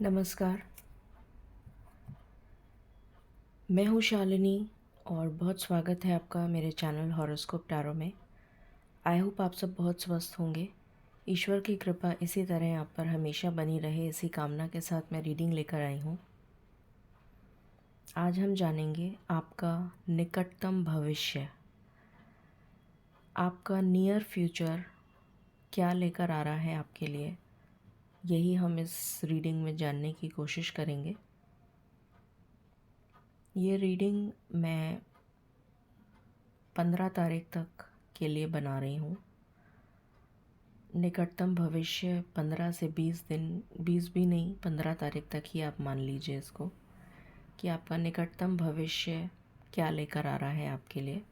नमस्कार। मैं हूँ शालिनी और बहुत स्वागत है आपका मेरे चैनल हॉरोस्कोप टैरो में। आई होप आप सब बहुत स्वस्थ होंगे। ईश्वर की कृपा इसी तरह आप पर हमेशा बनी रहे, इसी कामना के साथ मैं रीडिंग लेकर आई हूँ। आज हम जानेंगे आपका निकटतम भविष्य, आपका नियर फ्यूचर क्या लेकर आ रहा है आपके लिए। यही हम इस रीडिंग में जानने की कोशिश करेंगे। ये रीडिंग मैं 15 तारीख तक के लिए बना रही हूँ। निकटतम भविष्य 15 से 20 दिन, 20 भी नहीं, 15 तारीख तक ही आप मान लीजिए इसको, कि आपका निकटतम भविष्य क्या लेकर आ रहा है आपके लिए।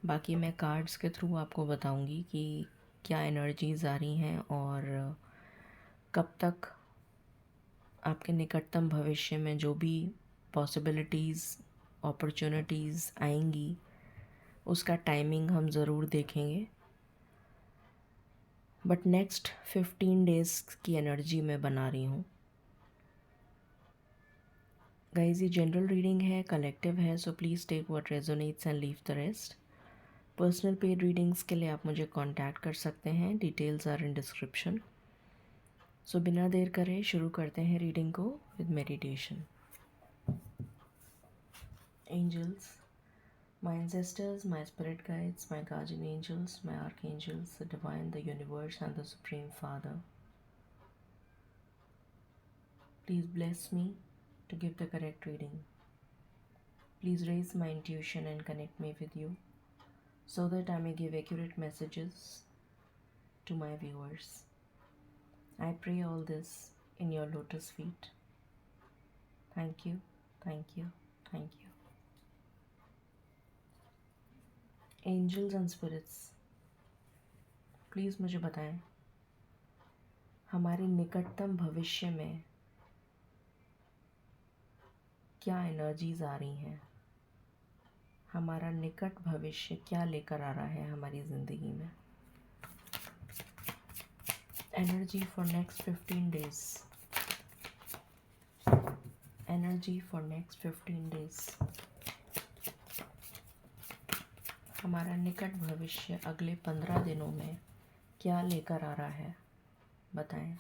बाकी मैं कार्ड्स के थ्रू आपको बताऊंगी कि क्या एनर्जीज़ आ रही हैं और कब तक आपके निकटतम भविष्य में जो भी पॉसिबिलिटीज़, अपॉर्चुनिटीज़ आएंगी उसका टाइमिंग हम ज़रूर देखेंगे। बट नेक्स्ट 15 डेज़ की एनर्जी मैं बना रही हूँ। गाइज, ये जनरल रीडिंग है, कलेक्टिव है, so please take what resonates and leave the rest. Personal paid readings के लिए आप मुझे कांटेक्ट कर सकते हैं, details are in description. So बिना देर करे शुरू करते हैं रीडिंग को with meditation. Angels, my ancestors, my spirit guides, my guardian angels, my archangels, the divine, the universe, and the Supreme Father, please bless me to give the correct reading. Please raise my intuition and connect me with you so that I may give accurate messages to my viewers. I pray all this in your lotus feet. Thank you, thank you, thank you. Angels and spirits, please मुझे बताएं हमारे निकटतम भविष्य में क्या energies आ रही हैं। हमारा निकट भविष्य क्या लेकर आ रहा है हमारी ज़िंदगी में। Energy for next 15 days. Energy for next 15 days. हमारा निकट भविष्य अगले 15 दिनों में क्या लेकर आ रहा है, बताएं।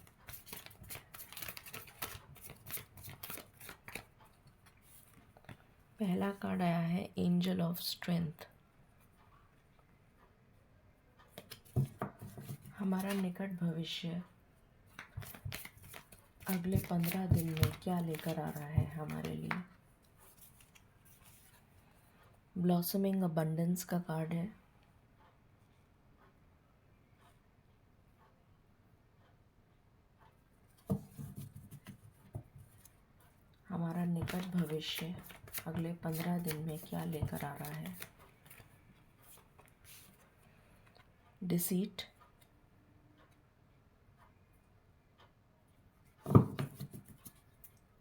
पहला कार्ड आया है एंजल ऑफ स्ट्रेंथ। हमारा निकट भविष्य अगले 15 दिन में क्या लेकर आ रहा है हमारे लिए। ब्लॉसमिंग अबंडेंस का कार्ड है। हमारा निकट भविष्य अगले 15 दिन में क्या लेकर आ रहा है। डिसीट,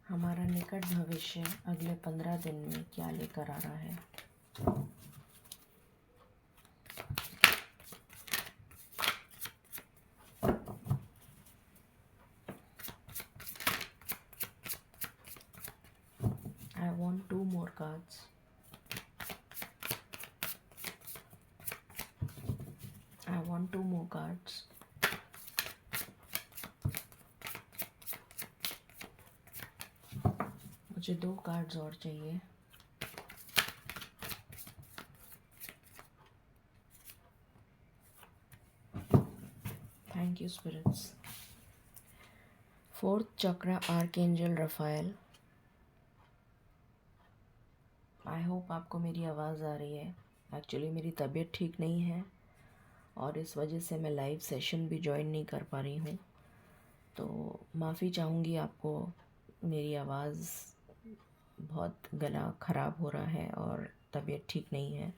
हमारा निकट भविष्य अगले 15 दिन में क्या लेकर आ रहा है। I want 2 more cards. I want 2 more cards. मुझे 2 कार्ड्स और चाहिए। Thank you spirits. 4th chakra, archangel Raphael. I hope आपको मेरी आवाज़ आ रही है। एक्चुअली मेरी तबीयत ठीक नहीं है और इस वजह से मैं लाइव सेशन भी ज्वाइन नहीं कर पा रही हूँ, तो माफ़ी चाहूँगी आपको। मेरी आवाज़ बहुत, गला ख़राब हो रहा है और तबीयत ठीक नहीं है,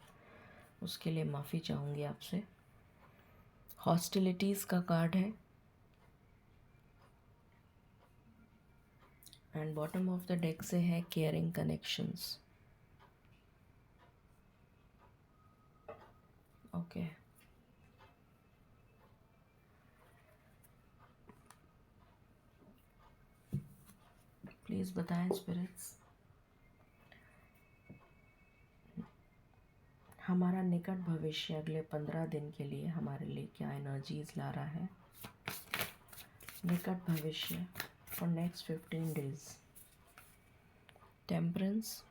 उसके लिए माफ़ी चाहूँगी आपसे। हॉस्टिलिटीज़ का कार्ड है and bottom of the deck से है केयरिंग कनेक्शंस। ओके, प्लीज़ बताएं स्पिरिट्स, हमारा निकट भविष्य अगले 15 दिन के लिए हमारे लिए क्या एनर्जीज ला रहा है। निकट भविष्य फॉर नेक्स्ट 15 डेज। टेम्परेंस,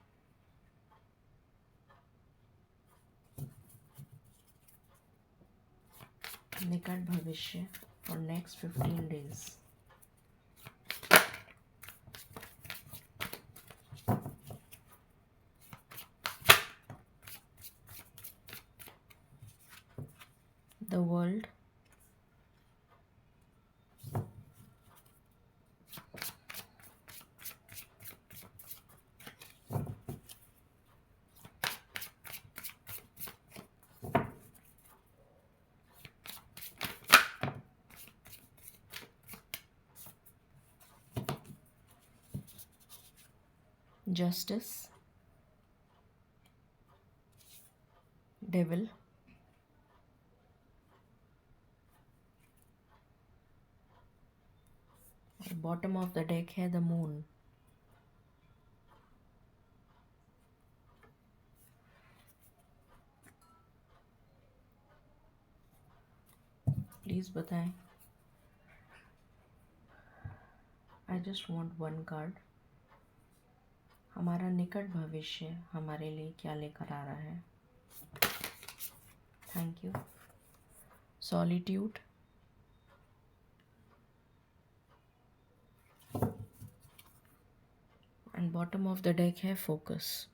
निकट भविष्य for next 15 days. The world, justice, devil, bottom of the deck है द मून। प्लीज बताएं। I just want one card. हमारा निकट भविष्य हमारे लिए क्या लेकर आ रहा है। Thank you. Solitude, and bottom of the deck है फोकस।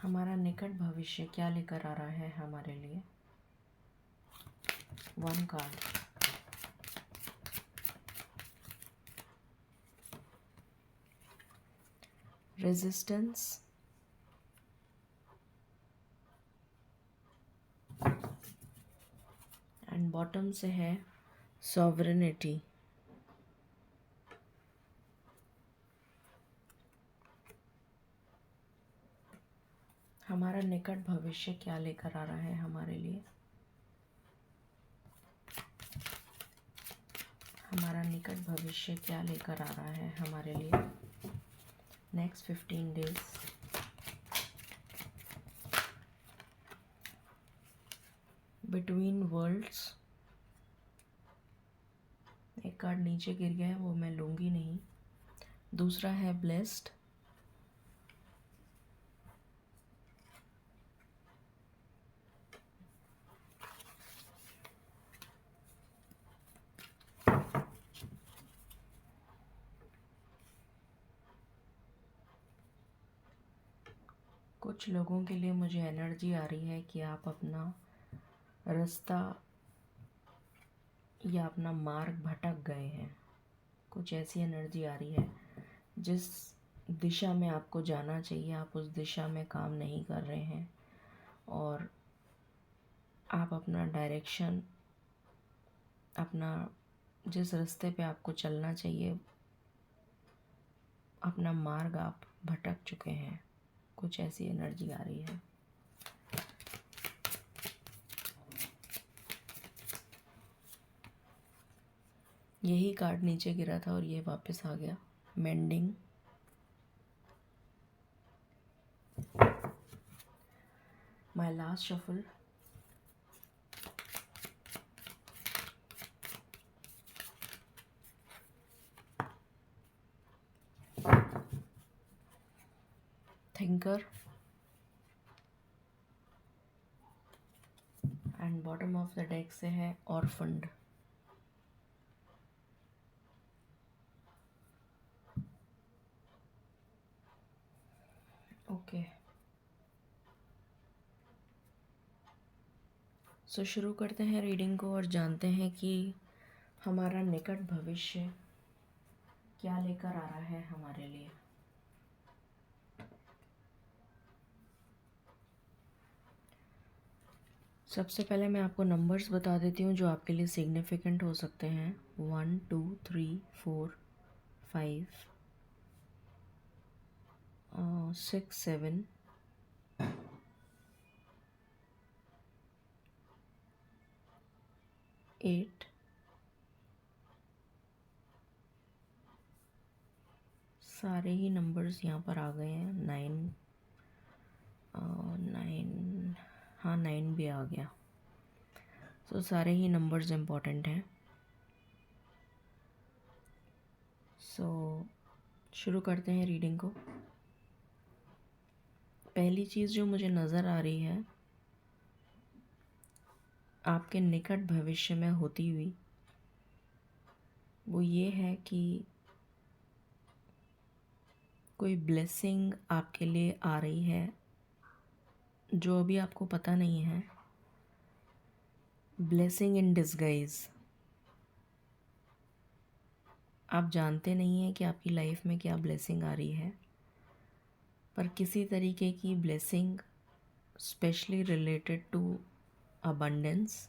हमारा निकट भविष्य क्या लेकर आ रहा है हमारे लिए। One card. Resistance, and bottom से है सॉवरेनिटी। हमारा निकट भविष्य क्या लेकर आ रहा है हमारे लिए। हमारा निकट भविष्य क्या लेकर आ रहा है हमारे लिए नेक्स्ट 15 डेज। बिटवीन वर्ल्ड्स, एक कार्ड नीचे गिर गया है, वो मैं लूँगी नहीं। दूसरा है ब्लेस्ड, कुछ लोगों के लिए मुझे एनर्जी आ रही है कि आप अपना रास्ता या अपना मार्ग भटक गए हैं। कुछ ऐसी एनर्जी आ रही है, जिस दिशा में आपको जाना चाहिए आप उस दिशा में काम नहीं कर रहे हैं, और आप अपना डायरेक्शन, अपना जिस रास्ते पे आपको चलना चाहिए, अपना मार्ग आप भटक चुके हैं। कुछ ऐसी एनर्जी आ रही है। यही कार्ड नीचे गिरा था और ये वापस आ गया। Mending, my last shuffle, thinker, and bottom of the deck से है ऑर्फन्ड। ओके, सो शुरू करते हैं रीडिंग को और जानते हैं कि हमारा निकट भविष्य क्या लेकर आ रहा है हमारे लिए। सबसे पहले मैं आपको नंबर्स बता देती हूँ जो आपके लिए सिग्निफिकेंट हो सकते हैं। 1 2 3 4 5 6 7 8, सारे ही नंबर्स यहाँ पर आ गए हैं। 9, 9, हाँ 9 भी आ गया। तो सारे ही नंबर्स इम्पॉर्टेंट हैं। सो शुरू करते हैं रीडिंग को। पहली चीज़ जो मुझे नज़र आ रही है आपके निकट भविष्य में होती हुई, वो ये है कि कोई ब्लेसिंग आपके लिए आ रही है जो अभी आपको पता नहीं है। Blessing in disguise. आप जानते नहीं हैं कि आपकी लाइफ में क्या ब्लेसिंग आ रही है, पर किसी तरीके की blessing specially related to abundance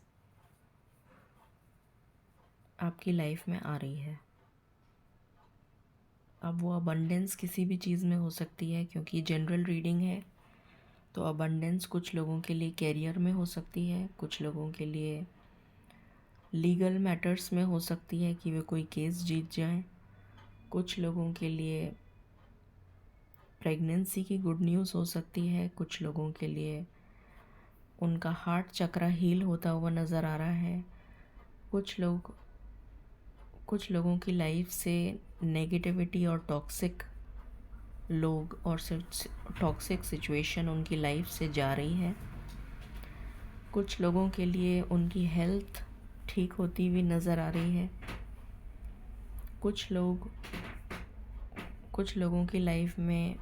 आपकी लाइफ में आ रही है। अब वो अबंडेंस किसी भी चीज़ में हो सकती है, क्योंकि जनरल रीडिंग है तो अबंडेंस कुछ लोगों के लिए कैरियर में हो सकती है, कुछ लोगों के लिए लीगल मैटर्स में हो सकती है कि वे कोई केस जीत जाएं, कुछ लोगों के लिए प्रेगनेंसी की गुड न्यूज़ हो सकती है, कुछ लोगों के लिए उनका हार्ट चक्र हील होता हुआ नज़र आ रहा है, कुछ लोगों की लाइफ से नेगेटिविटी और टॉक्सिक लोग और टॉक्सिक सिचुएशन उनकी लाइफ से जा रही है। कुछ लोगों के लिए उनकी हेल्थ ठीक होती हुई नज़र आ रही है। कुछ लोगों की लाइफ में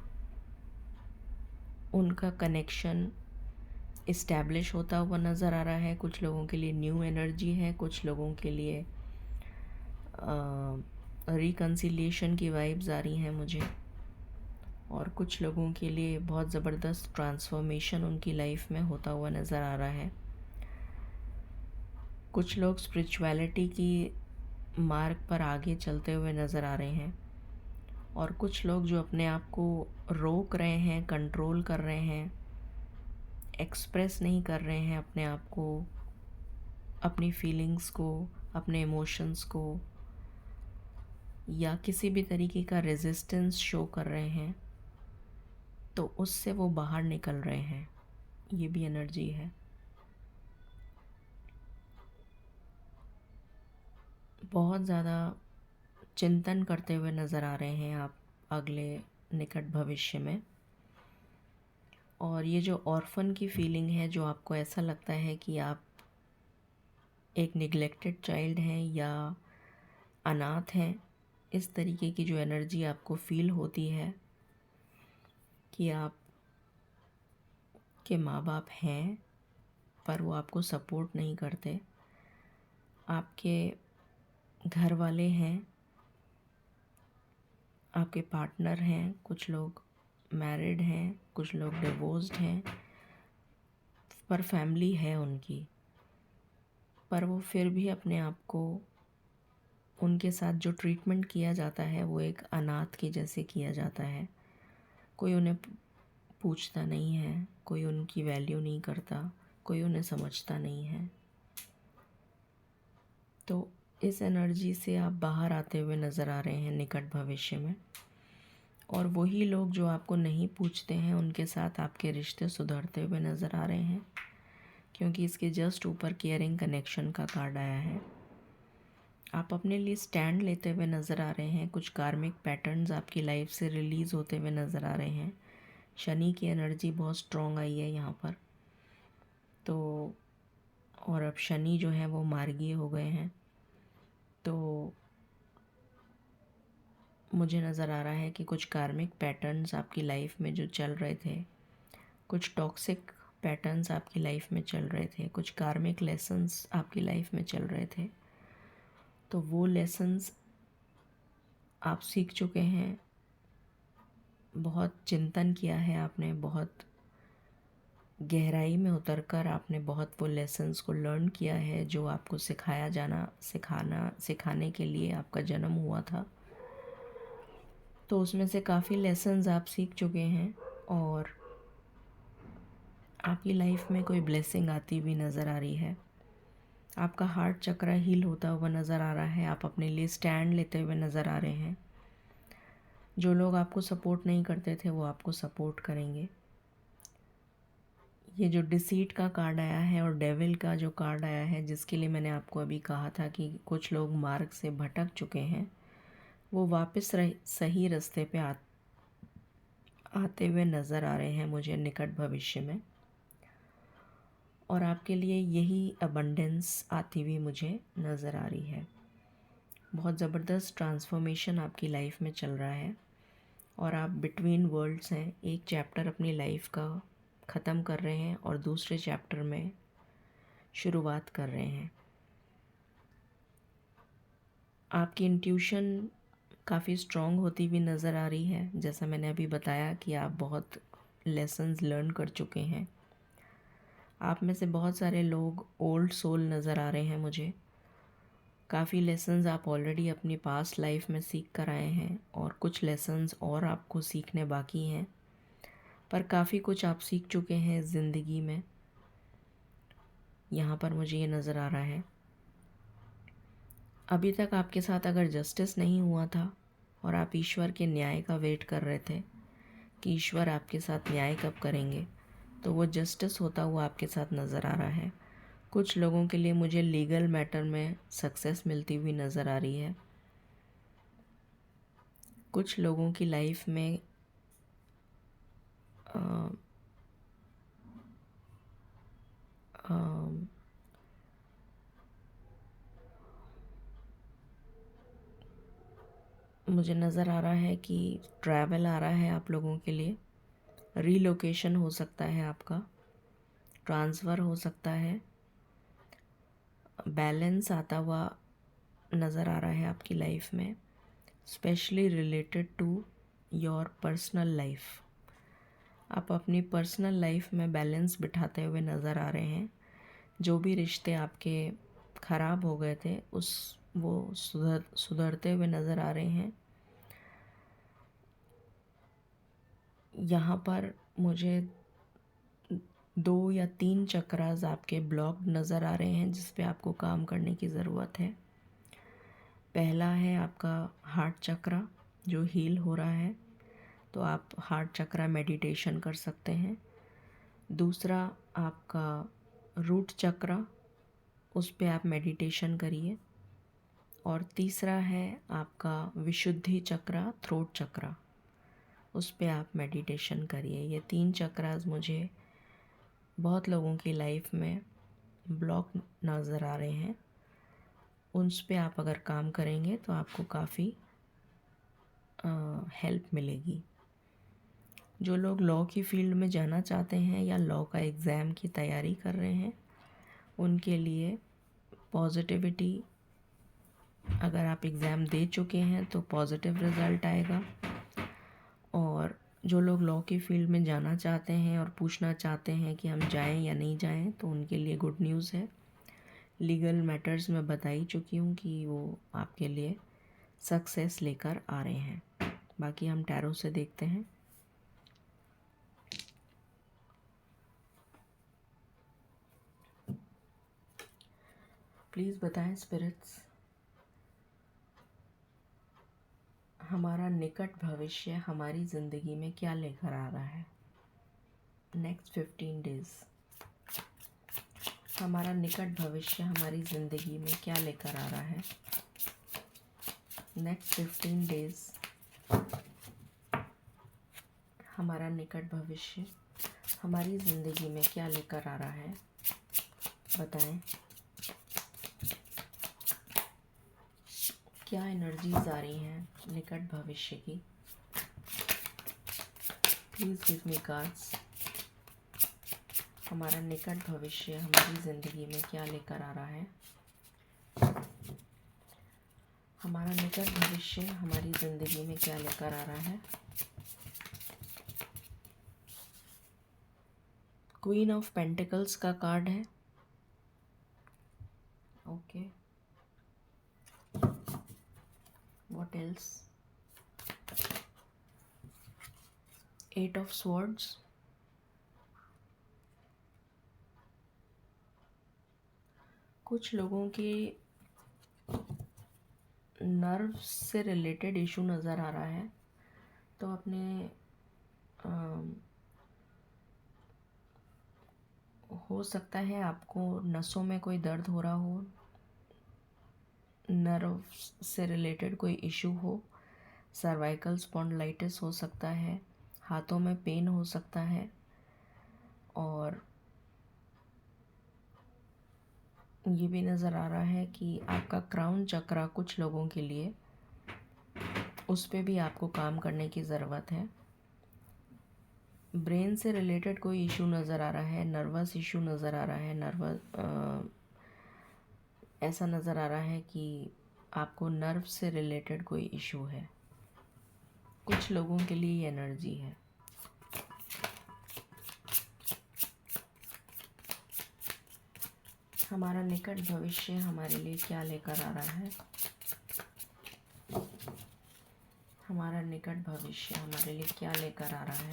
उनका कनेक्शन इस्टेब्लिश होता हुआ नज़र आ रहा है। कुछ लोगों के लिए न्यू एनर्जी है, कुछ लोगों के लिए रिकन्सिलिएशन की वाइब्स आ रही हैं मुझे, और कुछ लोगों के लिए बहुत ज़बरदस्त ट्रांसफॉर्मेशन उनकी लाइफ में होता हुआ नज़र आ रहा है। कुछ लोग स्पिरिचुअलिटी की मार्ग पर आगे चलते हुए नज़र आ रहे हैं, और कुछ लोग जो अपने आप को रोक रहे हैं, कंट्रोल कर रहे हैं, एक्सप्रेस नहीं कर रहे हैं अपने आप को, अपनी फीलिंग्स को, अपने इमोशंस को, या किसी भी तरीके का रेजिस्टेंस शो कर रहे हैं, तो उससे वो बाहर निकल रहे हैं। ये भी एनर्जी है। बहुत ज़्यादा चिंतन करते हुए नज़र आ रहे हैं आप अगले निकट भविष्य में। और ये जो ऑर्फन की फीलिंग है, जो आपको ऐसा लगता है कि आप एक निगलेक्टेड चाइल्ड हैं या अनाथ हैं, इस तरीके की जो एनर्जी आपको फील होती है कि आप के माँ बाप हैं पर वो आपको सपोर्ट नहीं करते, आपके घर वाले हैं, आपके पार्टनर हैं, कुछ लोग मैरिड हैं, कुछ लोग डिवोर्स्ड हैं, पर फैमिली है उनकी, पर वो फिर भी अपने आप को, उनके साथ जो ट्रीटमेंट किया जाता है वो एक अनाथ के जैसे किया जाता है। कोई उन्हें पूछता नहीं है, कोई उनकी वैल्यू नहीं करता, कोई उन्हें समझता नहीं है। तो इस एनर्जी से आप बाहर आते हुए नज़र आ रहे हैं निकट भविष्य में, और वही लोग जो आपको नहीं पूछते हैं उनके साथ आपके रिश्ते सुधरते हुए नज़र आ रहे हैं, क्योंकि इसके जस्ट ऊपर केयरिंग कनेक्शन का कार्ड आया है। आप अपने लिए स्टैंड लेते हुए नज़र आ रहे हैं। कुछ कार्मिक पैटर्न्स आपकी लाइफ से रिलीज़ होते हुए नज़र आ रहे हैं। शनि की एनर्जी बहुत स्ट्रॉन्ग आई है यहाँ पर, तो और अब शनि जो है वो मार्गीय हो गए हैं, तो मुझे नज़र आ रहा है कि कुछ कार्मिक पैटर्न्स आपकी लाइफ में जो चल रहे थे, कुछ टॉक्सिक पैटर्न्स आपकी लाइफ में चल रहे थे, कुछ कार्मिक लेसन्स आपकी लाइफ में चल रहे थे, तो वो लेसन्स आप सीख चुके हैं। बहुत चिंतन किया है आपने, बहुत गहराई में उतरकर आपने बहुत वो लेसन्स को लर्न किया है जो आपको सिखाने के लिए आपका जन्म हुआ था। तो उसमें से काफ़ी लेसन्स आप सीख चुके हैं, और आपकी लाइफ में कोई ब्लेसिंग आती हुई नज़र आ रही है। आपका हार्ट चक्र हील होता हुआ नज़र आ रहा है। आप अपने लिए स्टैंड लेते हुए नज़र आ रहे हैं। जो लोग आपको सपोर्ट नहीं करते थे वो आपको सपोर्ट करेंगे। ये जो डिसीट का कार्ड आया है और डेविल का जो कार्ड आया है, जिसके लिए मैंने आपको अभी कहा था कि कुछ लोग मार्ग से भटक चुके हैं, वो वापस सही रास्ते पे आते हुए नज़र आ रहे हैं मुझे निकट भविष्य में। और आपके लिए यही अबंडेंस आती हुई मुझे नज़र आ रही है। बहुत ज़बरदस्त ट्रांसफॉर्मेशन आपकी लाइफ में चल रहा है और आप बिटवीन वर्ल्ड्स हैं। एक चैप्टर अपनी लाइफ का ख़त्म कर रहे हैं और दूसरे चैप्टर में शुरुआत कर रहे हैं। आपकी इंट्यूशन काफ़ी स्ट्रॉन्ग होती हुई नज़र आ रही है। जैसा मैंने अभी बताया कि आप बहुत लेसन्स लर्न कर चुके हैं। आप में से बहुत सारे लोग ओल्ड सोल नज़र आ रहे हैं मुझे। काफ़ी लेसन्स आप ऑलरेडी अपनी पास्ट लाइफ में सीख कर आए हैं और कुछ लेसन्स और आपको सीखने बाकी हैं, पर काफ़ी कुछ आप सीख चुके हैं ज़िंदगी में। यहाँ पर मुझे ये नज़र आ रहा है अभी तक आपके साथ अगर जस्टिस नहीं हुआ था और आप ईश्वर के न्याय का वेट कर रहे थे कि ईश्वर आपके साथ न्याय कब करेंगे, तो वो जस्टिस होता हुआ आपके साथ नज़र आ रहा है। कुछ लोगों के लिए मुझे लीगल मैटर में सक्सेस मिलती हुई नज़र आ रही है। कुछ लोगों की लाइफ में आ, आ, मुझे नज़र आ रहा है कि ट्रैवल आ रहा है आप लोगों के लिए। रीलोकेशन हो सकता है, आपका ट्रांसफ़र हो सकता है। बैलेंस आता हुआ नज़र आ रहा है आपकी लाइफ में, specially related to your personal life. आप अपनी पर्सनल लाइफ में बैलेंस बिठाते हुए नज़र आ रहे हैं। जो भी रिश्ते आपके ख़राब हो गए थे वो सुधरते हुए नज़र आ रहे हैं। यहाँ पर मुझे 2 या 3 चक्रास आपके ब्लॉक नज़र आ रहे हैं जिस पे आपको काम करने की ज़रूरत है। पहला है आपका हार्ट चक्रा जो हील हो रहा है, तो आप हार्ट चक्रा मेडिटेशन कर सकते हैं। दूसरा आपका रूट चक्रा, उस पे आप मेडिटेशन करिए। और तीसरा है आपका विशुद्धि चक्रा, थ्रोट चक्रा, उस पे आप मेडिटेशन करिए। ये 3 चक्रास मुझे बहुत लोगों की लाइफ में ब्लॉक नज़र आ रहे हैं। उस पे आप अगर काम करेंगे तो आपको काफ़ी हेल्प मिलेगी। जो लोग लॉ की फील्ड में जाना चाहते हैं या लॉ का एग्ज़ाम की तैयारी कर रहे हैं, उनके लिए पॉजिटिविटी, अगर आप एग्ज़ाम दे चुके हैं तो पॉजिटिव रिज़ल्ट आएगा। और जो लोग लॉ की फील्ड में जाना चाहते हैं और पूछना चाहते हैं कि हम जाएं या नहीं जाएं, तो उनके लिए गुड न्यूज़ है। लीगल मैटर्स में बता ही चुकी हूँ कि वो आपके लिए सक्सेस लेकर आ रहे हैं। बाकी हम टैरो से देखते हैं। प्लीज़ बताएं स्पिरिट्स, हमारा निकट भविष्य हमारी ज़िंदगी में क्या लेकर आ रहा है। नेक्स्ट 15 डेज़ हमारा निकट भविष्य हमारी ज़िंदगी में क्या लेकर आ रहा है। नेक्स्ट 15 डेज़ हमारा निकट भविष्य हमारी ज़िंदगी में क्या लेकर आ रहा है, बताएं। क्या एनर्जीज आ रही हैं निकट भविष्य की। Please give me cards. हमारा निकट भविष्य हमारी ज़िंदगी में क्या लेकर आ रहा है। हमारा निकट भविष्य हमारी ज़िंदगी में क्या लेकर आ रहा है। क्वीन ऑफ पेंटिकल्स का कार्ड है। Okay, what else. 8 of swords, कुछ लोगों की नर्व से रिलेटेड इशू नज़र आ रहा है, तो अपने हो सकता है आपको नसों में कोई दर्द हो रहा हो, नर्व से रिलेटेड कोई इशू हो, सर्वाइकल स्पॉन्डिलाइटिस हो सकता है, हाथों में पेन हो सकता है, और ये भी नज़र आ रहा है कि आपका क्राउन चक्रा कुछ लोगों के लिए उस पे भी आपको काम करने की ज़रूरत है। ब्रेन से रिलेटेड कोई इशू नज़र आ रहा है, नर्वस इशू नज़र आ रहा है, ऐसा नज़र आ रहा है कि आपको नर्व से रिलेटेड कोई इशू है। कुछ लोगों के लिए ये एनर्जी है। हमारा निकट भविष्य हमारे लिए क्या लेकर आ रहा है? हमारा निकट भविष्य हमारे लिए क्या लेकर आ रहा है?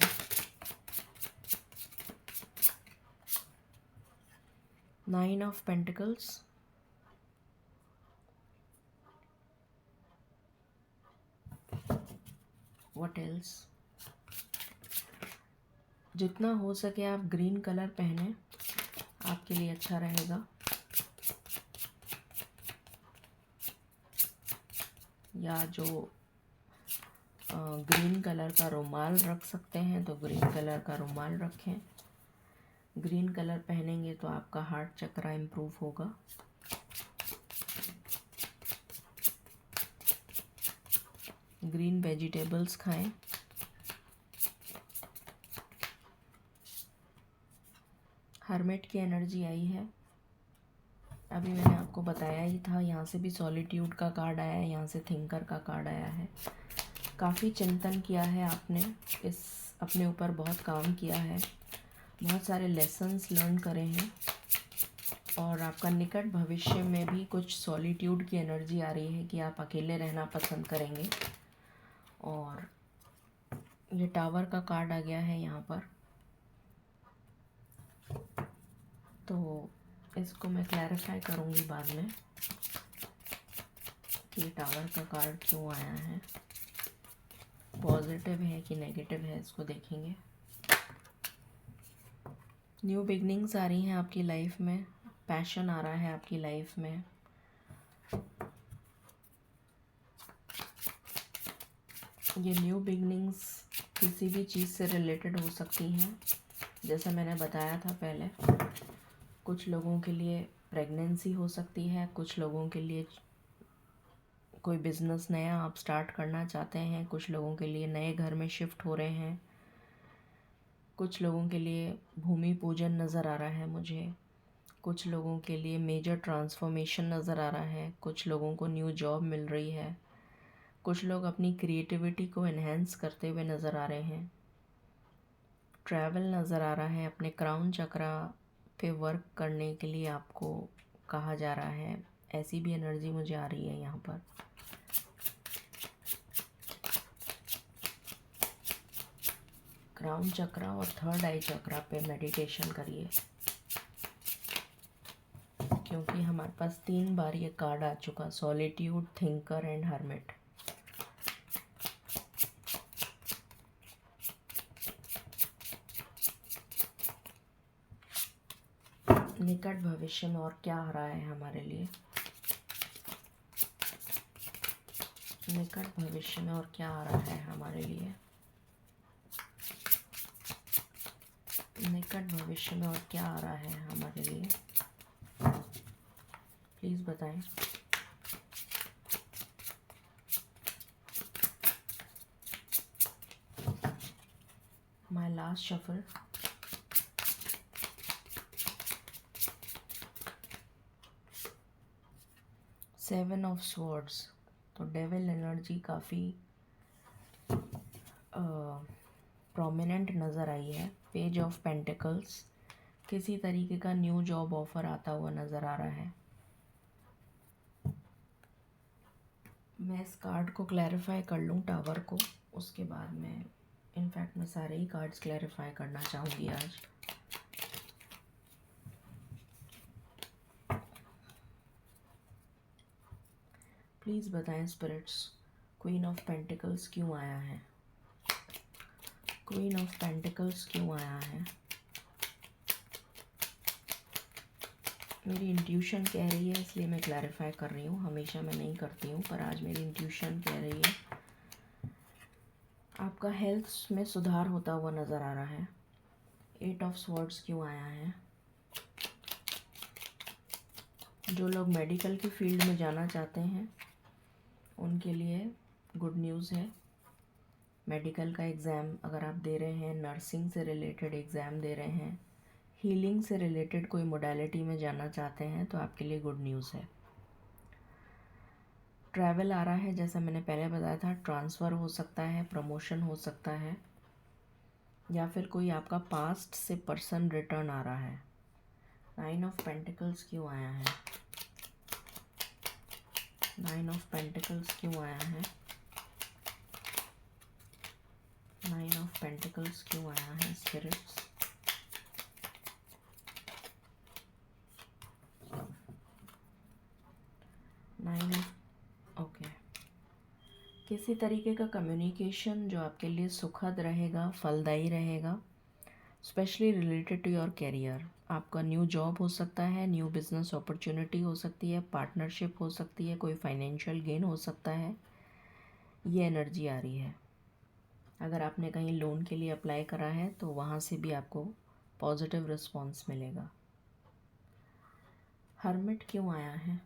9 ऑफ पेंटिकल्स, व्हाट एल्स? जितना हो सके आप ग्रीन कलर पहने, आपके लिए अच्छा रहेगा। या जो ग्रीन कलर का रुमाल रख सकते हैं तो ग्रीन कलर का रुमाल रखें। ग्रीन कलर पहनेंगे तो आपका हार्ट चक्रा इम्प्रूव होगा। ग्रीन वेजिटेबल्स खाएं। हर्मिट की एनर्जी आई है, अभी मैंने आपको बताया ही था। यहाँ से भी सॉलिट्यूड का कार्ड आया है, यहाँ से थिंकर का कार्ड आया है। काफ़ी चिंतन किया है आपने, इस अपने ऊपर बहुत काम किया है, बहुत सारे लेसन्स लर्न करे हैं, और आपका निकट भविष्य में भी कुछ सॉलिट्यूड की एनर्जी आ रही है कि आप अकेले रहना पसंद करेंगे। और ये टावर का कार्ड आ गया है यहाँ पर, तो इसको मैं क्लैरिफाई करूँगी बाद में कि टावर का कार्ड क्यों आया है, पॉजिटिव है कि नेगेटिव है, इसको देखेंगे। न्यू बिगनिंग्स आ रही हैं आपकी लाइफ में, पैशन आ रहा है आपकी लाइफ में। ये न्यू बिगनिंग्स किसी भी चीज़ से रिलेटेड हो सकती हैं, जैसा मैंने बताया था पहले। कुछ लोगों के लिए प्रेगनेंसी हो सकती है, कुछ लोगों के लिए कोई बिज़नेस नया आप स्टार्ट करना चाहते हैं, कुछ लोगों के लिए नए घर में शिफ्ट हो रहे हैं, कुछ लोगों के लिए भूमि पूजन नज़र आ रहा है मुझे, कुछ लोगों के लिए मेजर ट्रांसफॉर्मेशन नज़र आ रहा है, कुछ लोगों को न्यू जॉब मिल रही है, कुछ लोग अपनी क्रिएटिविटी को एनहेंस करते हुए नज़र आ रहे हैं। ट्रैवल नज़र आ रहा है, अपने क्राउन चक्रा पे वर्क करने के लिए आपको कहा जा रहा है, ऐसी भी एनर्जी मुझे आ रही है यहाँ पर। क्राउन चक्रा और थर्ड आई चक्रा पे मेडिटेशन करिए, क्योंकि हमारे पास 3 बार ये कार्ड आ चुका, सॉलिट्यूड, थिंकर एंड हर्मिट। निकट भविष्य में और क्या आ रहा है हमारे लिए? निकट भविष्य में और क्या आ रहा है हमारे लिए? निकट भविष्य में और क्या आ रहा है हमारे लिए? प्लीज़ बताएं। My last shuffle. Seven of swords, तो डेविल एनर्जी काफ़ी प्रोमिनेंट नज़र आई है। पेज ऑफ पेंटिकल्स, किसी तरीके का न्यू जॉब ऑफ़र आता हुआ नज़र आ रहा है। मैं इस कार्ड को क्लैरिफाई कर लूँ टावर को, उसके बाद में इनफैक्ट मैं सारे ही कार्ड्स क्लैरिफाई करना चाहूँगी आज। प्लीज़ बताएं स्पिरिट्स, क्वीन ऑफ पेंटिकल्स क्यों आया है? क्वीन ऑफ पेंटिकल्स क्यों आया है? मेरी इंट्यूशन कह रही है, इसलिए मैं क्लैरिफाई कर रही हूँ। हमेशा मैं नहीं करती हूँ, पर आज मेरी इंट्यूशन कह रही है आपका हेल्थ में सुधार होता हुआ नज़र आ रहा है। 8 ऑफ स्वॉर्ड्स क्यों आया है? जो लोग मेडिकल की फील्ड में जाना चाहते हैं उनके लिए गुड न्यूज़ है। मेडिकल का एग्ज़ाम अगर आप दे रहे हैं, नर्सिंग से रिलेटेड एग्ज़ाम दे रहे हैं, हीलिंग से रिलेटेड कोई मोडालिटी में जाना चाहते हैं, तो आपके लिए गुड न्यूज़ है। ट्रैवल आ रहा है, जैसा मैंने पहले बताया था, ट्रांसफ़र हो सकता है, प्रमोशन हो सकता है, या फिर कोई आपका पास्ट से पर्सन रिटर्न आ रहा है। 9 ऑफ पेंटिकल्स क्यों आया है? 9 ऑफ पेंटिकल्स क्यों आया है? 9 ऑफ पेंटिकल्स क्यों आया है स्पिरिट्स? ओके। किसी तरीके का कम्युनिकेशन जो आपके लिए सुखद रहेगा, फलदायी रहेगा, specially related to your career. आपका न्यू जॉब हो सकता है, न्यू बिजनेस अपॉर्चुनिटी हो सकती है, पार्टनरशिप हो सकती है, कोई फाइनेंशियल गेन हो सकता है। ये एनर्जी आ रही है। अगर आपने कहीं लोन के लिए अप्लाई करा है तो वहाँ से भी आपको पॉजिटिव रिस्पॉन्स मिलेगा। हर्मिट क्यों आया है?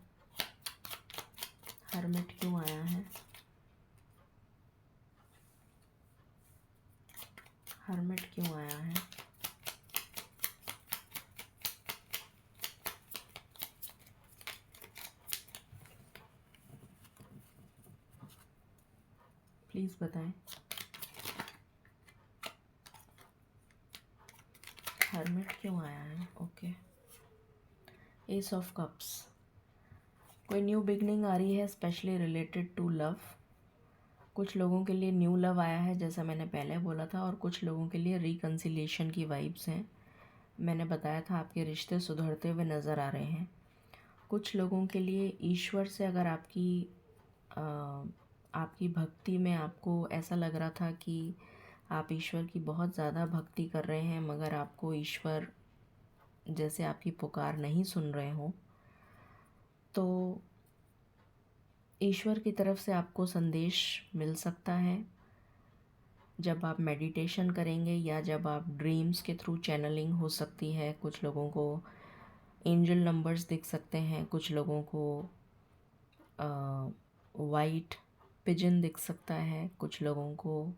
हर्मिट क्यों आया है? हर्मिट क्यों आया है? प्लीज़ बताएं। हर्मिट क्यों आया है? ओके। एस ऑफ कप्स, कोई न्यू बिगनिंग आ रही है, स्पेशली रिलेटेड टू लव। कुछ लोगों के लिए न्यू लव आया है, जैसा मैंने पहले बोला था, और कुछ लोगों के लिए रिकन्सिलिएशन की वाइब्स हैं। मैंने बताया था आपके रिश्ते सुधरते हुए नज़र आ रहे हैं। कुछ लोगों के लिए ईश्वर से अगर आपकी भक्ति में आपको ऐसा लग रहा था कि आप ईश्वर की बहुत ज़्यादा भक्ति कर रहे हैं, मगर आपको ईश्वर जैसे आपकी पुकार नहीं सुन रहे हो, तो ईश्वर की तरफ से आपको संदेश मिल सकता है जब आप मेडिटेशन करेंगे, या जब आप ड्रीम्स के थ्रू चैनलिंग हो सकती है। कुछ लोगों को एंजल नंबर्स दिख सकते हैं, कुछ लोगों को वाइट पिजन दिख सकता है, कुछ लोगों को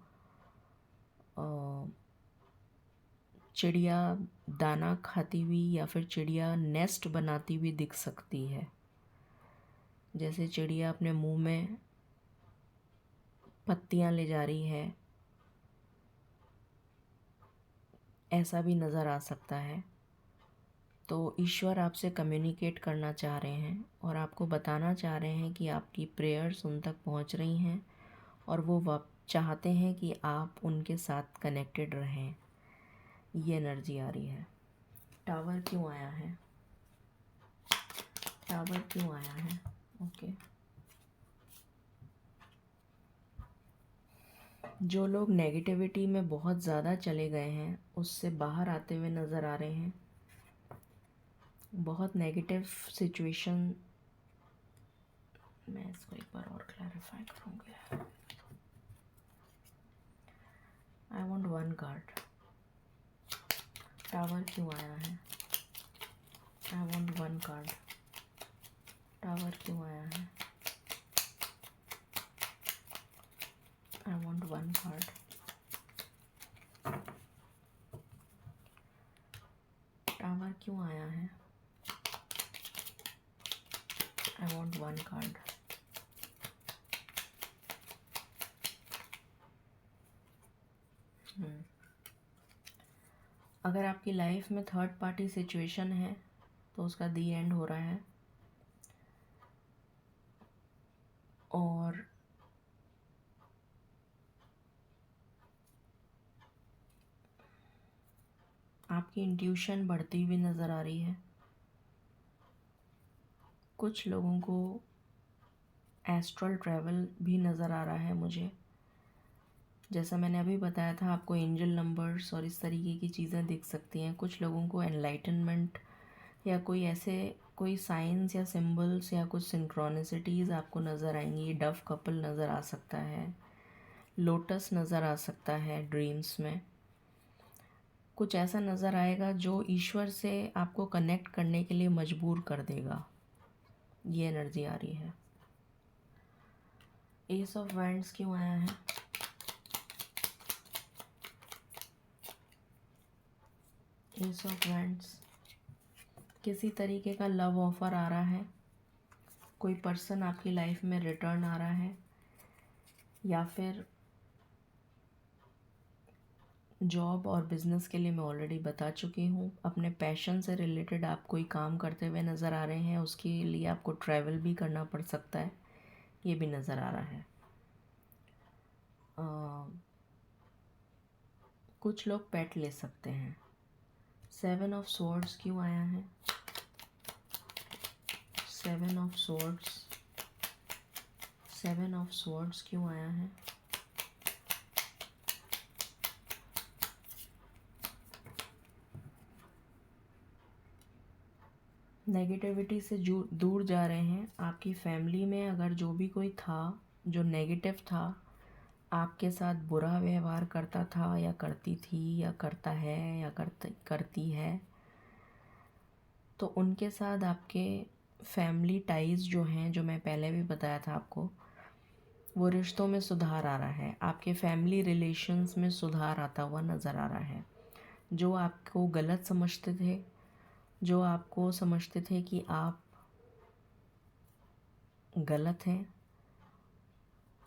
चिड़िया दाना खाती हुई या फिर चिड़िया नेस्ट बनाती हुई दिख सकती है। जैसे चिड़िया अपने मुंह में पत्तियां ले जा रही है, ऐसा भी नज़र आ सकता है। तो ईश्वर आपसे कम्युनिकेट करना चाह रहे हैं और आपको बताना चाह रहे हैं कि आपकी प्रेयर्स उन तक पहुंच रही हैं और वो चाहते हैं कि आप उनके साथ कनेक्टेड रहें। ये एनर्जी आ रही है। टावर क्यों आया है? टावर क्यों आया है? ओके। जो लोग नेगेटिविटी में बहुत ज़्यादा चले गए हैं उससे बाहर आते हुए नज़र आ रहे हैं। बहुत नेगेटिव सिचुएशन, मैं इसको एक बार और क्लैरिफाई करूँगी। I want 1 card. टावर क्यों आया है? I want 1 card. टावर क्यों आया है? I want 1 card. टावर क्यों आया है? I want 1 card. अगर आपकी लाइफ में थर्ड पार्टी सिचुएशन है तो उसका दी एंड हो रहा है, और आपकी इंट्यूशन बढ़ती हुई नज़र आ रही है। कुछ लोगों को एस्ट्रल ट्रैवल भी नज़र आ रहा है मुझे। जैसा मैंने अभी बताया था, आपको एंजल नंबर्स और इस तरीके की चीज़ें दिख सकती हैं। कुछ लोगों को एनलाइटनमेंट या कोई ऐसे कोई साइंस या सिंबल्स या कुछ सिंक्रोनिसिटीज़ आपको नज़र आएंगी। डव कपल नज़र आ सकता है, लोटस नज़र आ सकता है ड्रीम्स में। कुछ ऐसा नज़र आएगा जो ईश्वर से आपको कनेक्ट करने के लिए मजबूर कर देगा। ये एनर्जी आ रही है। एस ऑफ वैंड्स क्यों आया है? एस ऑफ वैंड्स, किसी तरीके का लव ऑफर आ रहा है। कोई पर्सन आपकी लाइफ में रिटर्न आ रहा है, या फिर जॉब और बिज़नेस के लिए मैं ऑलरेडी बता चुकी हूँ। अपने पैशन से रिलेटेड आप कोई काम करते हुए नज़र आ रहे हैं, उसके लिए आपको ट्रैवल भी करना पड़ सकता है, ये भी नज़र आ रहा है। कुछ लोग पेट ले सकते हैं। 7 ऑफ स्वॉर्ड्स क्यों आया है? 7 ऑफ स्वॉर्ड्स, 7 ऑफ स्वॉर्ड्स क्यों आया है? नेगेटिविटी से दूर जा रहे हैं। आपकी फैमिली में अगर जो भी कोई था जो नेगेटिव था, आपके साथ बुरा व्यवहार करता था या करती थी या करता है या करती है, तो उनके साथ आपके फैमिली टाइज जो हैं, जो मैं पहले भी बताया था आपको, वो रिश्तों में सुधार आ रहा है। आपके फैमिली रिलेशंस में सुधार आता हुआ नज़र आ रहा है। जो आपको गलत समझते थे, जो आपको समझते थे कि आप गलत हैं,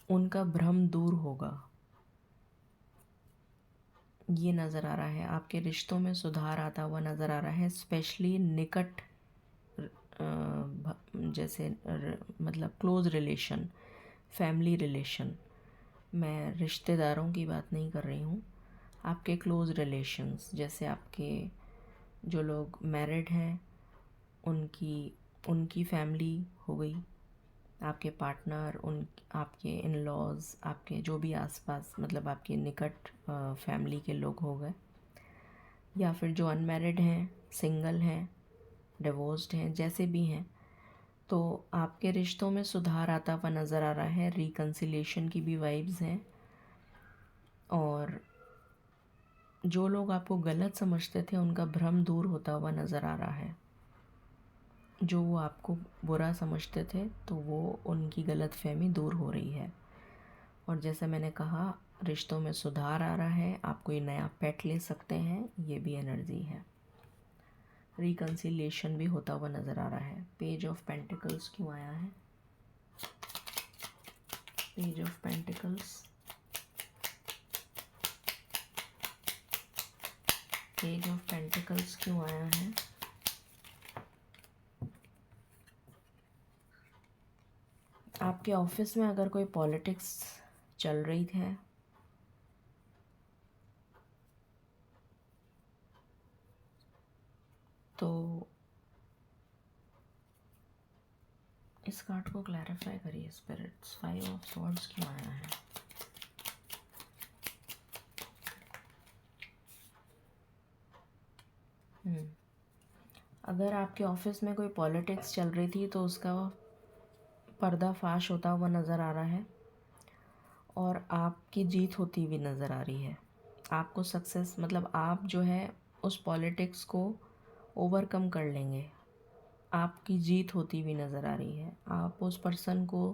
उनका भ्रम दूर होगा, ये नज़र आ रहा है। आपके रिश्तों में सुधार आता हुआ नज़र आ रहा है। स्पेशली निकट जैसे मतलब क्लोज़ रिलेशन, फैमिली रिलेशन, मैं रिश्तेदारों की बात नहीं कर रही हूँ। आपके क्लोज़ रिलेशंस, जैसे आपके जो लोग मैरिड हैं उनकी फैमिली हो गई, आपके पार्टनर, आपके इन लॉज, आपके जो भी आसपास मतलब आपके निकट फैमिली के लोग हो गए, या फिर जो अनमैरिड हैं, सिंगल हैं, डिवोर्स्ड हैं, जैसे भी हैं, तो आपके रिश्तों में सुधार आता हुआ नज़र आ रहा है। रिकन्सिलिएशन की भी वाइब्स हैं। और जो लोग आपको गलत समझते थे, उनका भ्रम दूर होता हुआ नज़र आ रहा है। जो वो आपको बुरा समझते थे, तो वो उनकी गलतफहमी दूर हो रही है। और जैसे मैंने कहा, रिश्तों में सुधार आ रहा है। आप कोई नया पेट ले सकते हैं, ये भी एनर्जी है। रिकन्सिलिएशन भी होता हुआ नज़र आ रहा है। पेज ऑफ पेंटिकल्स क्यों आया है? Page of pentacles, page of pentacles क्यों आया है? आपके ऑफिस में अगर कोई पॉलिटिक्स चल रही है, तो इस कार्ड को क्लैरिफाई करिए स्पिरिट्स। 5 ऑफ स्वॉर्ड्स क्यों आया है? अगर आपके ऑफिस में कोई पॉलिटिक्स चल रही थी, तो उसका पर्दाफाश होता हुआ नज़र आ रहा है और आपकी जीत होती हुई नज़र आ रही है। आपको सक्सेस, मतलब आप जो है उस पॉलिटिक्स को ओवरकम कर लेंगे। आपकी जीत होती हुई नज़र आ रही है। आप उस पर्सन को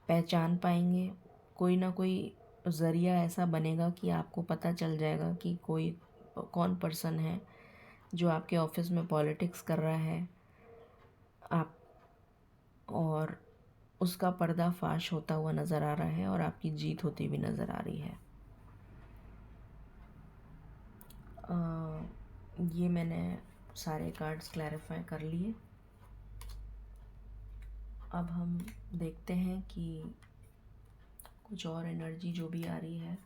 पहचान पाएंगे। कोई ना कोई ज़रिया ऐसा बनेगा कि आपको पता चल जाएगा कि कौन पर्सन है जो आपके ऑफिस में पॉलिटिक्स कर रहा है, आप, और उसका पर्दाफाश होता हुआ नज़र आ रहा है और आपकी जीत होती हुई नज़र आ रही है। ये मैंने सारे कार्ड्स क्लैरिफाई कर लिए। अब हम देखते हैं कि कुछ और एनर्जी जो भी आ रही है।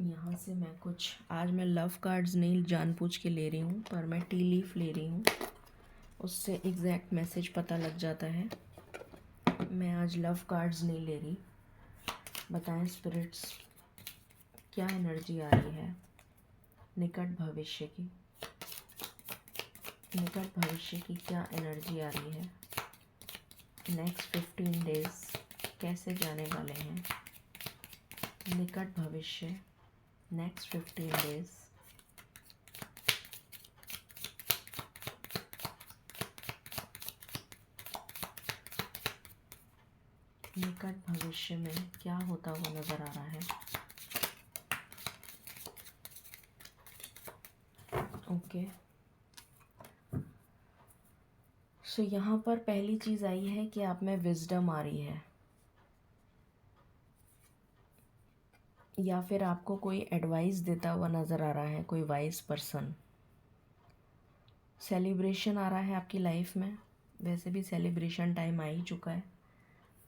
यहाँ से मैं कुछ, आज मैं लव कार्ड्स नहीं जानबूझ के ले रही हूँ, पर मैं टी लीफ ले रही हूँ। उससे एग्जैक्ट मैसेज पता लग जाता है। मैं आज लव कार्ड्स नहीं ले रही। बताएं स्पिरिट्स, क्या एनर्जी आ रही है निकट भविष्य की, निकट भविष्य की क्या एनर्जी आ रही है। नेक्स्ट 15 डेज कैसे जाने वाले हैं निकट भविष्य, नेक्स्ट 15 डेज। निकट भविष्य में क्या होता हुआ नज़र आ रहा है। ओके, सो यहाँ पर पहली चीज़ आई है कि आप में विजडम आ रही है, या फिर आपको कोई एडवाइस देता हुआ नज़र आ रहा है, कोई वाइज पर्सन। सेलिब्रेशन आ रहा है आपकी लाइफ में, वैसे भी सेलिब्रेशन टाइम आ ही चुका है,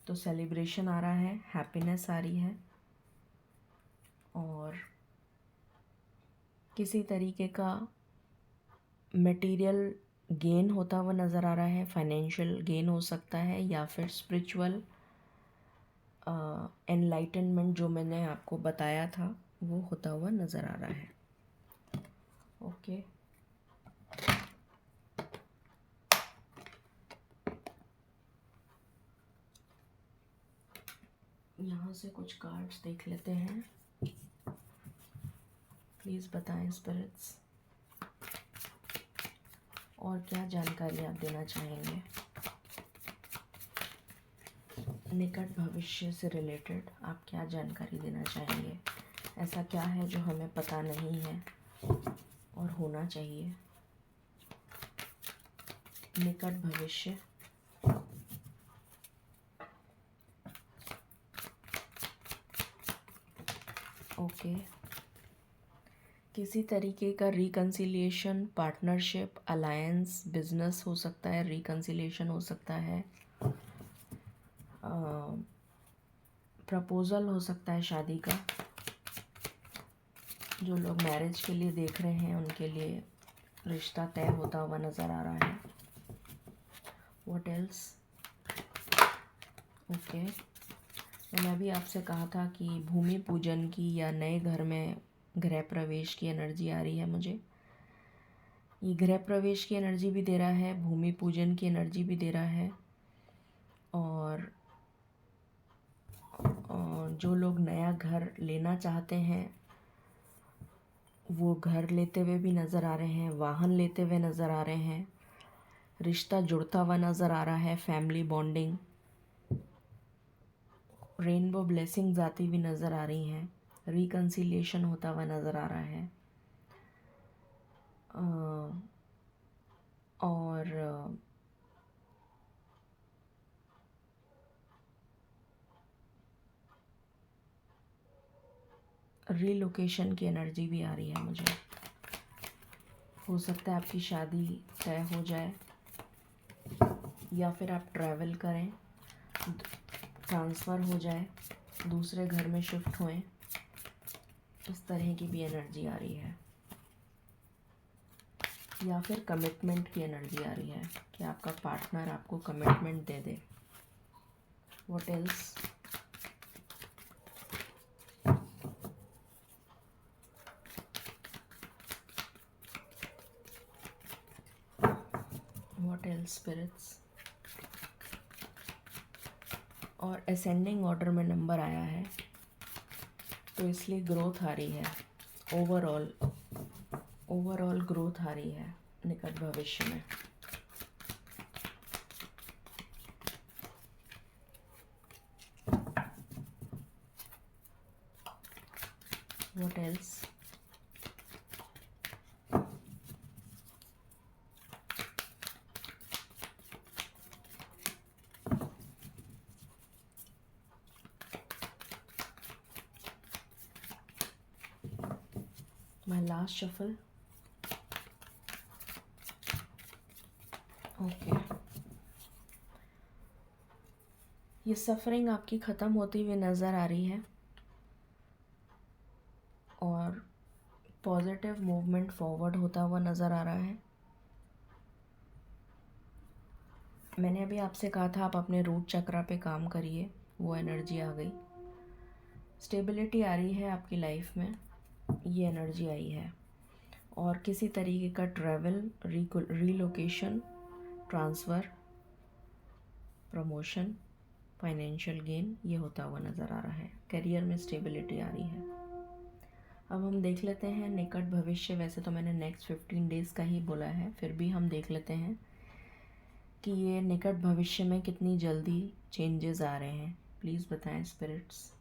तो सेलिब्रेशन आ रहा है, हैप्पीनेस आ रही है, और किसी तरीके का मटेरियल गेन होता हुआ नज़र आ रहा है। फाइनेंशियल गेन हो सकता है, या फिर स्पिरिचुअल एनलाइटनमेंट जो मैंने आपको बताया था वो होता हुआ नज़र आ रहा है। ओके, यहाँ से कुछ कार्ड्स देख लेते हैं। प्लीज़ बताएं स्पिरिट्स, और क्या जानकारी आप देना चाहेंगे निकट भविष्य से रिलेटेड। आप क्या जानकारी देना चाहेंगे, ऐसा क्या है जो हमें पता नहीं है और होना चाहिए निकट भविष्य। ओके, किसी तरीके का रिकन्सिलिएशन, पार्टनरशिप, अलायंस, बिजनेस हो सकता है, रिकन्सिलिएशन हो सकता है, प्रपोज़ल हो सकता है शादी का। जो लोग मैरिज के लिए देख रहे हैं उनके लिए रिश्ता तय होता हुआ नज़र आ रहा है। What else. ओके, मैंने अभी आपसे कहा था कि भूमि पूजन की या नए घर में गृह प्रवेश की एनर्जी आ रही है मुझे। ये गृह प्रवेश की एनर्जी भी दे रहा है, भूमि पूजन की एनर्जी भी दे रहा है, और जो लोग नया घर लेना चाहते हैं वो घर लेते हुए भी नज़र आ रहे हैं, वाहन लेते हुए नज़र आ रहे हैं, रिश्ता जुड़ता हुआ नज़र आ रहा है, फैमिली बॉन्डिंग, रेनबो ब्लेसिंग्स आती हुई नज़र आ रही हैं, रिकन्सिलिएशन होता हुआ नज़र आ रहा है, और रीलोकेशन की एनर्जी भी आ रही है मुझे। हो सकता है आपकी शादी तय हो जाए, या फिर आप ट्रैवल करें, ट्रांसफ़र हो जाए, दूसरे घर में शिफ्ट होएं, इस तरह की भी एनर्जी आ रही है। या फिर कमिटमेंट की एनर्जी आ रही है कि आपका पार्टनर आपको कमिटमेंट दे दे। What else. What else spirits. और असेंडिंग ऑर्डर में नंबर आया है तो इसलिए ग्रोथ आ रही है, ओवरऑल ग्रोथ आ रही है निकट भविष्य में। What else. My last shuffle. Okay, ये सफरिंग आपकी ख़त्म होती हुई नज़र आ रही है, और पॉजिटिव मूवमेंट फॉरवर्ड होता हुआ नज़र आ रहा है। मैंने अभी आपसे कहा था आप अपने रूट चक्रा पे काम करिए, वो एनर्जी आ गई। स्टेबिलिटी आ रही है आपकी लाइफ में, ये एनर्जी आई है। और किसी तरीके का travel, relocation, transfer, promotion, financial gain, ये होता हुआ नज़र आ रहा है। करियर में स्टेबिलिटी आ रही है। अब हम देख लेते हैं निकट भविष्य। वैसे तो मैंने नेक्स्ट 15 डेज़ का ही बोला है, फिर भी हम देख लेते हैं कि ये निकट भविष्य में कितनी जल्दी चेंजेस आ रहे हैं। प्लीज़ बताएं स्पिरिट्स,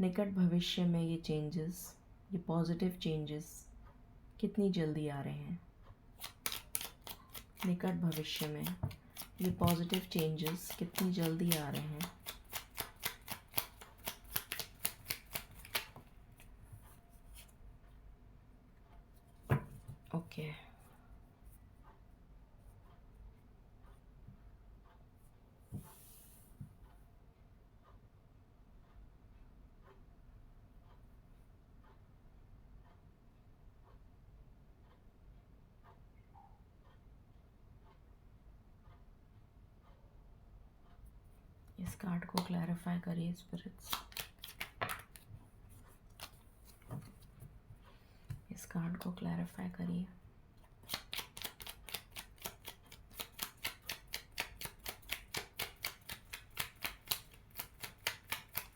निकट भविष्य में ये चेंजेस, ये पॉजिटिव चेंजेस कितनी जल्दी आ रहे हैं। निकट भविष्य में ये पॉजिटिव चेंजेस कितनी जल्दी आ रहे हैं। ओके, इस कार्ड को क्लैरिफाई करिए स्पिरिट्स। इस कार्ड को क्लैरिफाई करिए।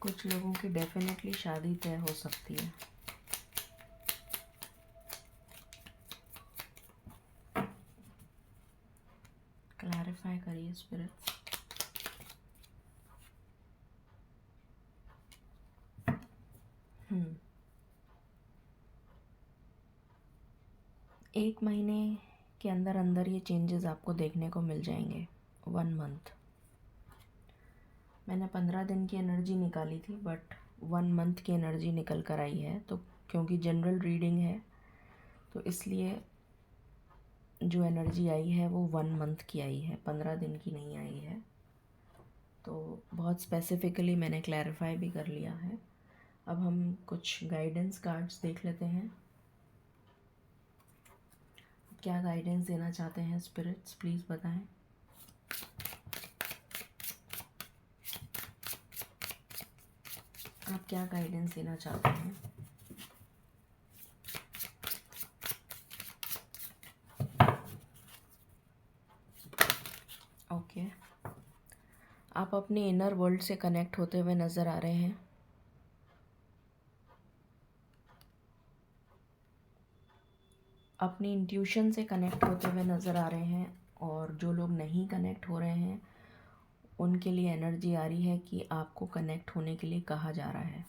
कुछ लोगों की डेफिनेटली शादी तय हो सकती है। क्लैरिफाई करिए स्पिरिट्स। एक महीने के अंदर अंदर ये चेंजेस आपको देखने को मिल जाएंगे। 1 मंथ। मैंने 15 दिन की एनर्जी निकाली थी, बट 1 मंथ की एनर्जी निकल कर आई है। तो क्योंकि जनरल रीडिंग है तो इसलिए जो एनर्जी आई है वो 1 मंथ की आई है, 15 दिन की नहीं आई है। तो बहुत स्पेसिफिकली मैंने क्लैरिफाई भी कर लिया है। अब हम कुछ गाइडेंस कार्ड्स देख लेते हैं। क्या गाइडेंस देना चाहते हैं स्पिरिट्स, प्लीज़ बताएं। आप क्या गाइडेंस देना चाहते हैं। ओके, आप अपने इनर वर्ल्ड से कनेक्ट होते हुए नज़र आ रहे हैं। अपनी इंट्यूशन से कनेक्ट होते हुए नज़र आ रहे हैं। और जो लोग नहीं कनेक्ट हो रहे हैं उनके लिए एनर्जी आ रही है कि आपको कनेक्ट होने के लिए कहा जा रहा है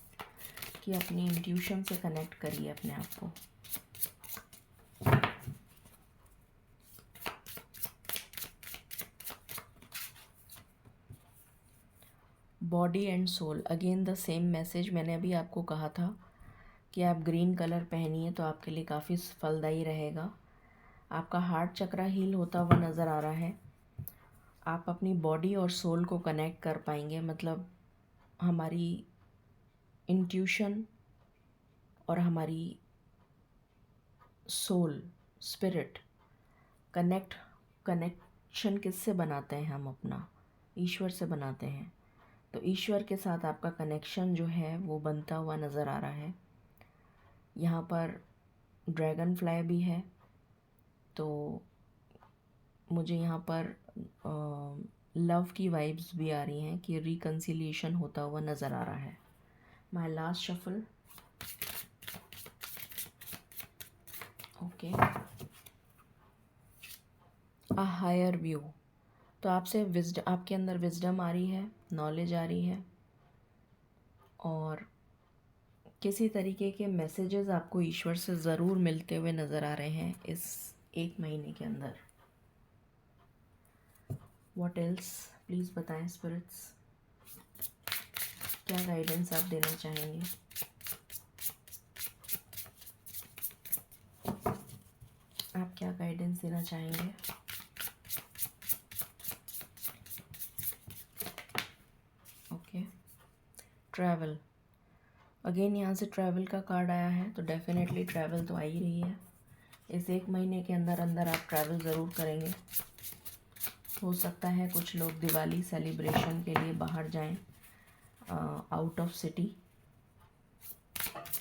कि अपनी इंट्यूशन से कनेक्ट करिए अपने आप को। Body and soul, again the same message. मैंने अभी आपको कहा था कि आप ग्रीन कलर पहनिए तो आपके लिए काफ़ी फलदायी रहेगा। आपका हार्ट चक्रा हील होता हुआ नज़र आ रहा है। आप अपनी बॉडी और सोल को कनेक्ट कर पाएंगे, मतलब हमारी इंट्यूशन और हमारी सोल, स्पिरिट कनेक्शन किससे बनाते हैं हम अपना? ईश्वर से बनाते हैं। तो ईश्वर के साथ आपका कनेक्शन जो है वो बनता हुआ नज़र आ रहा है। यहाँ पर ड्रैगन फ्लाई भी है। तो मुझे यहाँ पर लव की वाइब्स भी आ रही हैं कि रिकन्सिलिएशन होता हुआ नज़र आ रहा है। My last shuffle. Okay, a higher view. तो आपसे आपके अंदर विजडम आ रही है, नॉलेज आ रही है और किसी तरीके के मैसेजेस आपको ईश्वर से ज़रूर मिलते हुए नज़र आ रहे हैं इस 1 महीने के अंदर। व्हाट एल्स, प्लीज़ बताएं स्पिरिट्स, क्या गाइडेंस आप देना चाहेंगे। आप क्या गाइडेंस देना चाहेंगे। Okay, travel. अगेन यहाँ से ट्रैवल का कार्ड आया है, तो डेफिनेटली ट्रैवल तो आ ही रही है। इस 1 महीने के अंदर अंदर आप ट्रैवल ज़रूर करेंगे। हो सकता है कुछ लोग दिवाली सेलिब्रेशन के लिए बाहर जाएं, आउट ऑफ सिटी,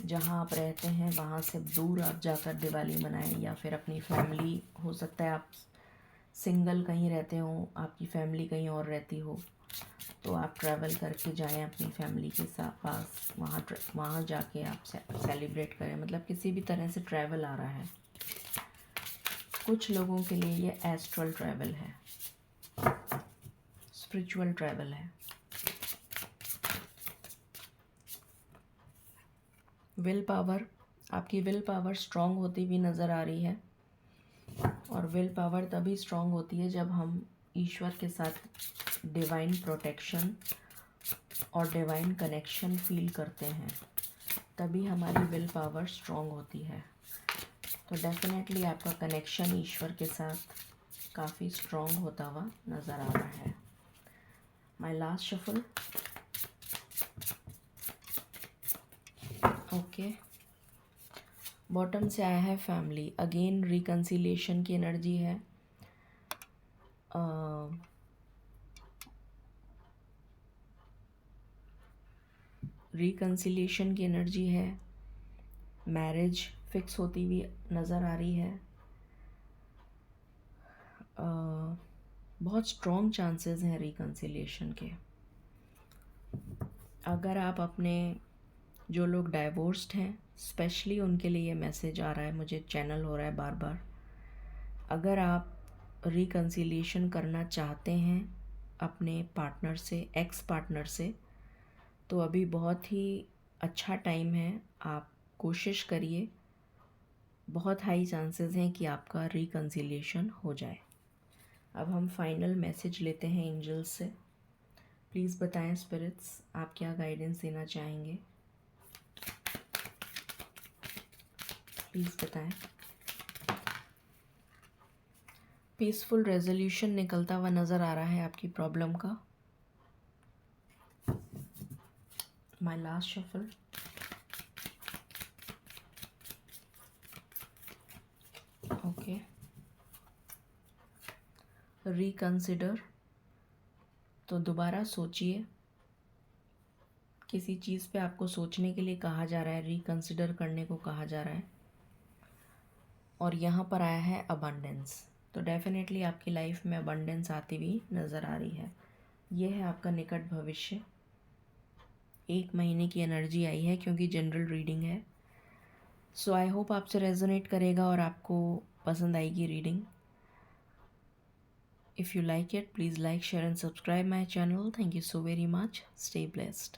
जहां आप रहते हैं वहां से दूर आप जाकर दिवाली मनाएं, या फिर अपनी फैमिली, हो सकता है आप सिंगल कहीं रहते हो, आपकी फैमिली कहीं और रहती हो, तो आप ट्रैवल करके जाएं अपनी फैमिली के साथ पास, वहाँ जाके आप सेलिब्रेट करें। मतलब किसी भी तरह से ट्रैवल आ रहा है। कुछ लोगों के लिए ये एस्ट्रल ट्रैवल है, स्पिरिचुअल ट्रैवल है। विल पावर, आपकी विल पावर स्ट्रांग होती हुई नज़र आ रही है, और विल पावर तभी स्ट्रांग होती है जब हम ईश्वर के साथ डिवाइन प्रोटेक्शन और डिवाइन कनेक्शन फील करते हैं, तभी हमारी विल पावर स्ट्रांग होती है। तो डेफिनेटली आपका कनेक्शन ईश्वर के साथ काफ़ी स्ट्रांग होता हुआ नज़र आ रहा है। My last shuffle. Okay, bottom से आया है फैमिली। अगेन रिकन्सिलिएशन की एनर्जी है। रिकन्सिलिएशन की एनर्जी है। मैरिज फिक्स होती हुई नज़र आ रही है। बहुत स्ट्रॉन्ग चांसेस हैं रिकन्सिलिएशन के। अगर आप अपने, जो लोग डाइवोर्स्ड हैं स्पेशली उनके लिए ये मैसेज आ रहा है, मुझे चैनल हो रहा है बार बार। अगर आप रिकन्सिलिएशन करना चाहते हैं अपने पार्टनर से, एक्स पार्टनर से, तो अभी बहुत ही अच्छा टाइम है। आप कोशिश करिए, बहुत हाई चांसेस हैं कि आपका रिकन्सिलिएशन हो जाए। अब हम फाइनल मैसेज लेते हैं एंजल्स से। प्लीज़ बताएं स्पिरिट्स, आप क्या गाइडेंस देना चाहेंगे, प्लीज़ बताएं। पीसफुल रेजोल्यूशन निकलता हुआ नज़र आ रहा है आपकी प्रॉब्लम का। My last shuffle. Okay, reconsider, तो दोबारा सोचिए। किसी चीज़ पे आपको सोचने के लिए कहा जा रहा है, रिकंसिडर करने को कहा जा रहा है। और यहाँ पर आया है अबंडेंस, तो डेफिनेटली आपकी लाइफ में अबंडेंस आती हुई नज़र आ रही है। ये है आपका निकट भविष्य। 1 महीने की एनर्जी आई है क्योंकि जनरल रीडिंग है। सो आई होप आपसे रेजोनेट करेगा और आपको पसंद आएगी reading. If you like it, please like, share and subscribe my channel. Thank you so very much. Stay blessed.